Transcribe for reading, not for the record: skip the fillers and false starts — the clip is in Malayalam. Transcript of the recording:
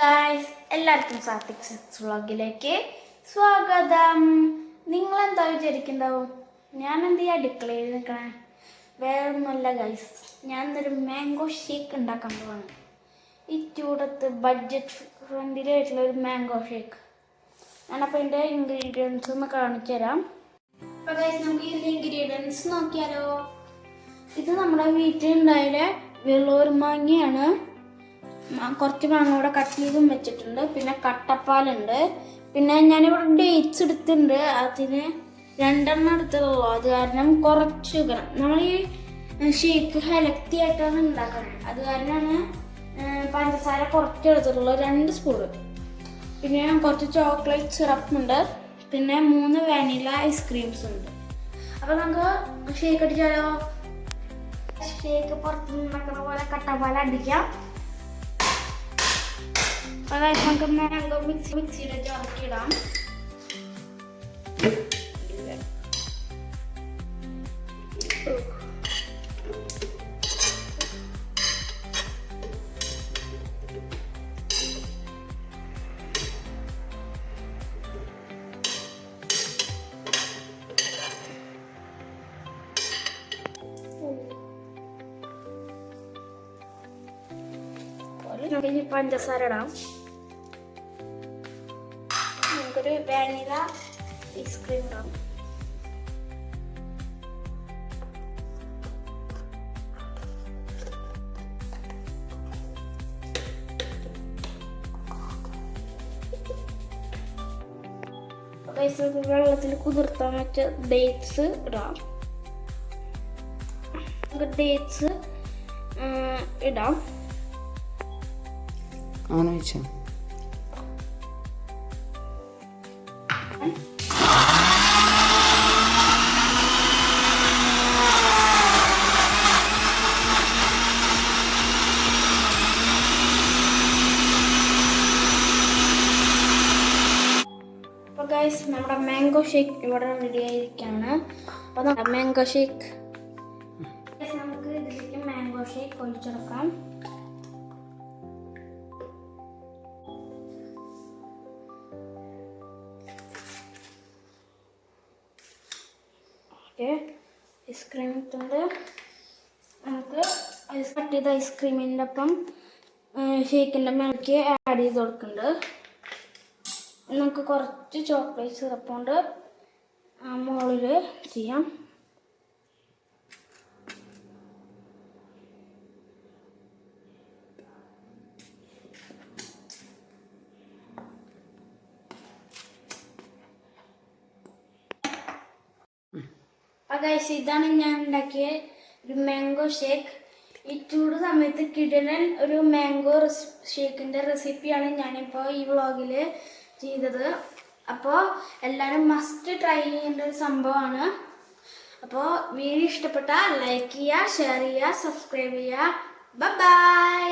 ഗായ്സ്, എല്ലാവർക്കും സാത്വിക് സിക്സ് വ്ളോഗിലേക്ക് സ്വാഗതം. നിങ്ങളെന്താ വിചാരിക്കുന്നുണ്ടാവും? ഞാൻ എന്ത് ചെയ്യാ അടുക്കളയിൽ നിൽക്കണേ? വേറൊന്നുമല്ല ഗൈസ്, ഞാൻ ഇന്നൊരു മാംഗോ ഷേക്ക് ഉണ്ടാക്കാൻ പോവാണ്. ഈ ചൂടത്ത് ബഡ്ജറ്റ് ഫ്രണ്ട്ലിയായിട്ടുള്ള ഒരു മാംഗോ ഷേക്ക്. ഞാനപ്പോൾ ഇതിൻ്റെ ഇൻഗ്രീഡിയൻസ് ഒന്ന് കാണിച്ചു തരാം. അപ്പോൾ ഗൈസ്, നമുക്ക് ഇതിൻ്റെ ഇൻഗ്രീഡിയൻസ് നോക്കിയാലോ? ഇത് നമ്മുടെ വീട്ടിലുണ്ടായ വെള്ളൂർ മാങ്ങയാണ്. കുറച്ച് മാങ്ങ കൂടെ കട്ട് ചെയ്തും വെച്ചിട്ടുണ്ട്. പിന്നെ കട്ടപ്പാലുണ്ട്. പിന്നെ ഞാനിവിടെ ഡേറ്റ്സ് എടുത്തിട്ടുണ്ട്. അതിന് 2 എടുത്തുള്ളൂ. അത് കാരണം കുറച്ച് ഷുഗർ. നമ്മൾ ഈ ഷേക്ക് ഹെൽത്തി ആയിട്ടാണ് ഉണ്ടാക്കുന്നത്. അത് കാരണമാണ് പഞ്ചസാര കുറച്ച് എടുത്തിട്ടുള്ളൂ, 2 സ്പൂൺ. പിന്നെ കുറച്ച് ചോക്ലേറ്റ് സിറപ്പ് ഉണ്ട്. പിന്നെ 3 വാനില ഐസ്ക്രീംസ് ഉണ്ട്. അപ്പോൾ നമുക്ക് ഷേക്ക് അടിച്ചാലോ? ഷേക്ക് പുറത്തുനിന്ന് ഉണ്ടാക്കുന്ന പോലെ കട്ടപ്പാല അടിക്കാം. അതായത് നമുക്ക് മാംഗോ മിക്സിയുടെ ചുരക്കിടാം. ഇനി പഞ്ചസാര ഇടാം. നമുക്കൊരു വാനില ഐസ്ക്രീം ഇടാം. വെള്ളത്തിൽ കുതിർത്താൻ വെച്ച ഡേറ്റ്സ് ഇടാം. ഡേറ്റ്സ് ഇടാം. അങ്ങനെ വെച്ചോ. അപ്പോൾ ഗൈസ്, നമ്മുടെ മാംഗോ ഷേക്ക് ഇവിടെ റെഡി ആയിരിക്കുകയാണ്. അപ്പോൾ നമ്മുടെ മാംഗോ ഷേക്ക് നമുക്ക് ഇതിലേക്ക് മാംഗോ ഷേക്ക് ഒഴിച്ചെടുക്കാം. ഐസ്ക്രീം ഇട്ടുണ്ട്. നമുക്ക് കട്ട് ചെയ്ത ഐസ്ക്രീമിൻ്റെ ഒപ്പം ഷേക്കിൻ്റെ മേലേക്ക് ആഡ് ചെയ്ത് കൊടുക്കുന്നുണ്ട്. നമുക്ക് കുറച്ച് ചോക്ലേറ്റ് സിറപ്പ് കൊണ്ട് മുകളിൽ ചെയ്യാം. ഗൈസ്, ഇതാണ് ഞാൻ ഉണ്ടാക്കിയ ഒരു മാംഗോ ഷേക്ക്. ഈ ചൂട് സമയത്ത് കിടിലൻ ഒരു മാംഗോ ഷേക്കിൻ്റെ റെസിപ്പിയാണ് ഞാനിപ്പോൾ ഈ വ്ളോഗിൽ ചെയ്തത്. അപ്പോൾ എല്ലാവരും മസ്റ്റ് ട്രൈ ചെയ്യേണ്ട ഒരു സംഭവമാണ്. അപ്പോൾ വീഡിയോ ഇഷ്ടപ്പെട്ടാൽ ലൈക്ക് ചെയ്യുക, ഷെയർ ചെയ്യുക, സബ്സ്ക്രൈബ് ചെയ്യുക. ബൈ.